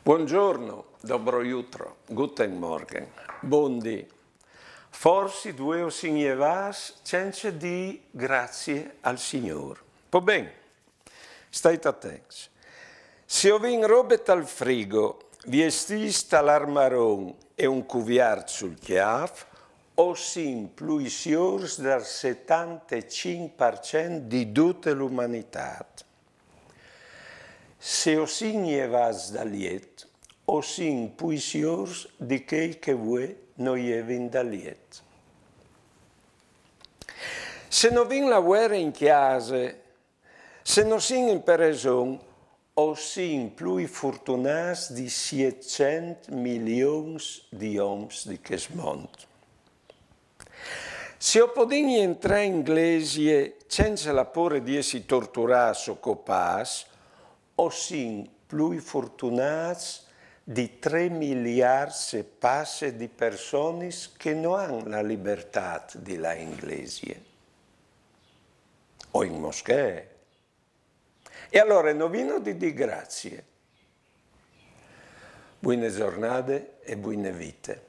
Buongiorno, dobro jutro, guten Morgen, buondì. Forse due o signevas senza di grazie al Signore. Po bene, state attenti. Se ho vin robe al frigo, vi estista l'armaron e un cuviart sul chiaf, o sin pluisiors del 75% di tutta l'umanità. Se o signevas da liet, o sin puisiors di che voi non evin da liet. Se non vin la guerra in chiase, se non sin in pereson, o sin plui fortunas di 700 milioni di oms di che smont. Se o podin entrare in inglesie senza la pore di essi torturas o copas, o sin plui fortunats di 3 miliardi e passe di persone che non hanno la libertà di la inglesie. O in moschee. E allora non vino di grazie. Buone giornate e buone vite.